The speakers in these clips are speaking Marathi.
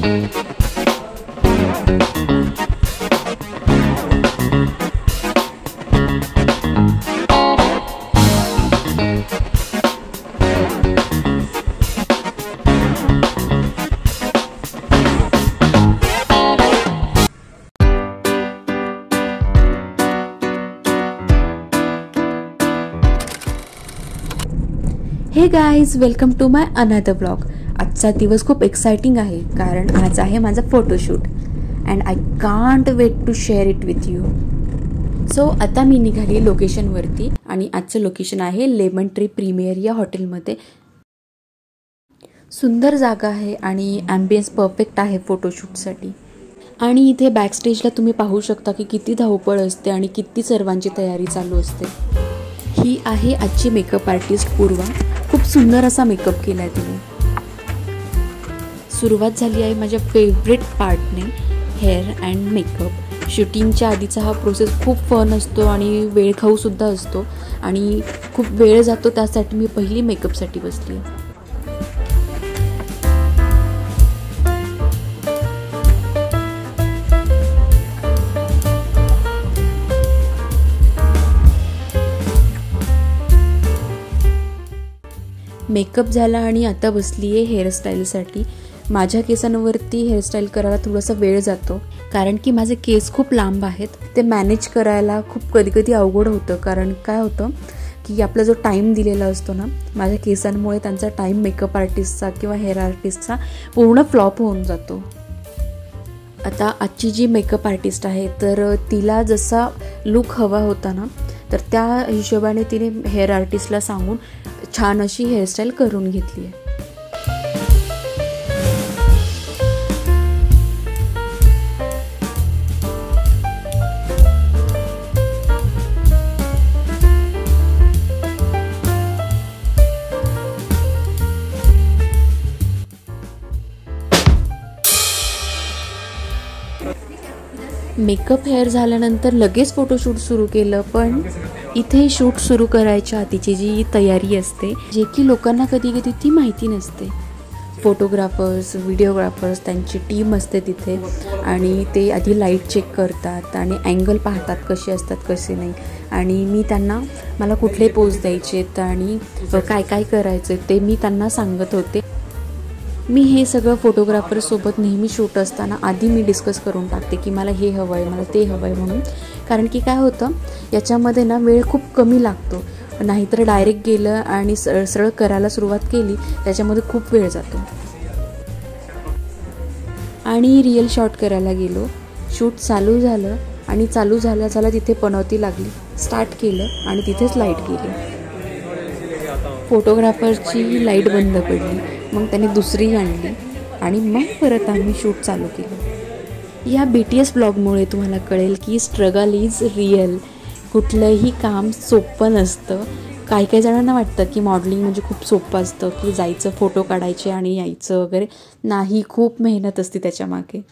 हे guys, welcome to my another blog. आजचा दिवस खूप एक्साइटिंग आहे कारण आज आहे माझा photoshoot and I can't wait to share it with you. So आता मी निघाली लोकेशनवरती आणि आजचं लोकेशन आहे लेमन ट्री प्रीमियर या हॉटेलमध्ये। सुंदर जागा आहे आणि ॲम्बियन्स परफेक्ट आहे फोटोशूटसाठी। आणि इथे बॅकस्टेजला तुम्ही पाहू शकता की किती धावपळ असते आणि किती सर्वांची तयारी चालू असते। ही आहे आजची मेकअप आर्टिस्ट पूर्वा। खूप सुंदर असा मेकअप केला आहे तिने। सुरुवात झाली आहे माझ्या फेवरेट पार्टने, हेअर अँड मेकअप। शूटिंगच्या आधीचा हा प्रोसेस खूप फन असतो आणि वेळखाऊसुद्धा असतो आणि खूप वेळ जातो, त्यासाठी मी पहिली मेकअपसाठी बसली। मेकअप झाला आणि आता बसली आहे हेअरस्टाईलसाठी। माझ्या केसांवरती हेअरस्टाईल करायला थोडासा वेळ जातो कारण की माझे केस खूप लांब आहेत। ते मॅनेज करायला खूप कधी अवघड होतं कारण काय होतं की आपला जो टाईम दिलेला असतो ना, माझ्या केसांमुळे त्यांचा टाईम मेकअप आर्टिस्टचा किंवा हेअर आर्टिस्टचा पूर्ण फ्लॉप होऊन जातो। आता आजची जी मेकअप आर्टिस्ट आहे तर तिला जसा लुक हवा होता ना, तर त्या हिशोबाने तिने हेअर आर्टिस्टला सांगून छान अशी हेअरस्टाईल करून घेतली आहे। मेकअप हेअर झाल्यानंतर लगेच फोटोशूट सुरू केलं, पण इथे शूट सुरू करायच्या आधीची जी तयारी असते, जे की लोकांना कधी ती माहिती नसते। फोटोग्राफर्स, व्हिडिओग्राफर्स त्यांची टीम असते तिथे आणि ते आधी लाईट चेक करतात आणि अँगल पाहतात कसे असतात कसे नाही। आणि मी त्यांना मला कुठले पोज द्यायचे आणि काय काय करायचं ते मी त्यांना सांगत होते। मी हे सगळं फोटोग्राफरसोबत नेहमी शूट असताना आधी मी डिस्कस करून टाकते की मला हे हवं आहे, मला ते हवं आहे म्हणून। कारण की काय होतं याच्यामध्ये ना वेळ खूप कमी लागतो, नाहीतर डायरेक्ट गेलं आणि सरळ करायला सुरुवात केली त्याच्यामध्ये खूप वेळ जातो। आणि रिअल शॉट करायला गेलो, शूट चालू झालं आणि चालू झाल्या तिथे पनवती लागली, स्टार्ट केलं आणि तिथेच लाईट गेली। फोटोग्राफरची लाईट बंद पडली, मग त्याने दुसरी आणली आणि मग परत आम्ही शूट चालू केलं। या BTS ब्लॉगमुळे तुम्हाला कळेल की स्ट्रगल इज रिअल। कुठलंही काम सोपं नसतं। काही जणांना वाटतं की मॉडेलिंग म्हणजे खूप सोपं असतं की जायचं, फोटो काढायचे आणि यायचं वगैरे। नाही, खूप मेहनत असते त्याच्यामागे।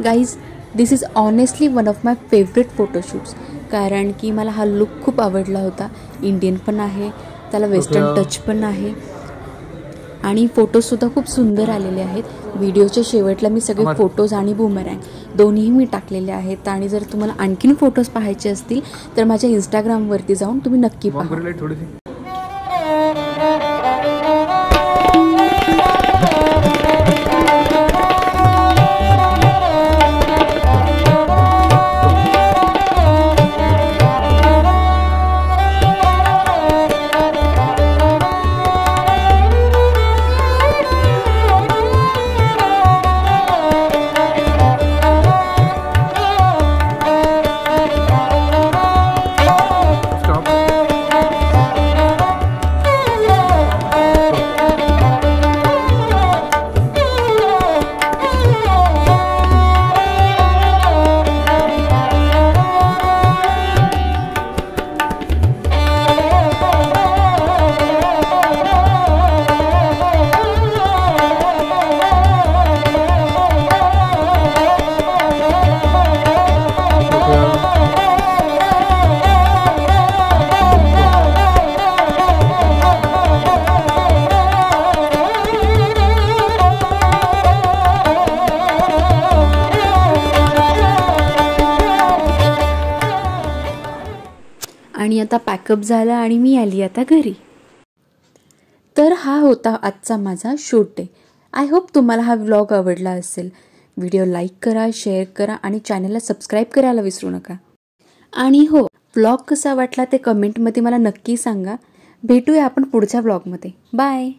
Guys, this is honestly one of my favourite photoshoots. कारण की मला हा लुक खूप आवडला होता। इंडियन पण आहे, त्याला वेस्टर्न टच पण आहे आणि फोटोजसुद्धा खूप सुंदर आलेले आहेत। व्हिडिओच्या शेवटला मी सगळे फोटोज आणि बूमरँग दोन्ही मी टाकलेले आहेत। आणि जर तुम्हाला आणखीन फोटोज पाहायचे असतील तर माझ्या इंस्टाग्रामवरती जाऊन तुम्ही नक्की पहा। आणि आता पॅकअप झाला आणि मी आली आता घरी. तर हा होता आजचा माझा शूट डे. आय होप तुम्हाला हा व्लॉग आवडला असेल. व्हिडिओ लाईक करा, शेअर करा आणि चॅनलला सबस्क्राईब करायला विसरू नका. आणि हो, व्लॉग कसा वाटला ते कमेंटमध्ये मला नक्की सांगा. भेटूया आपण पुढच्या व्लॉगमध्ये. बाय.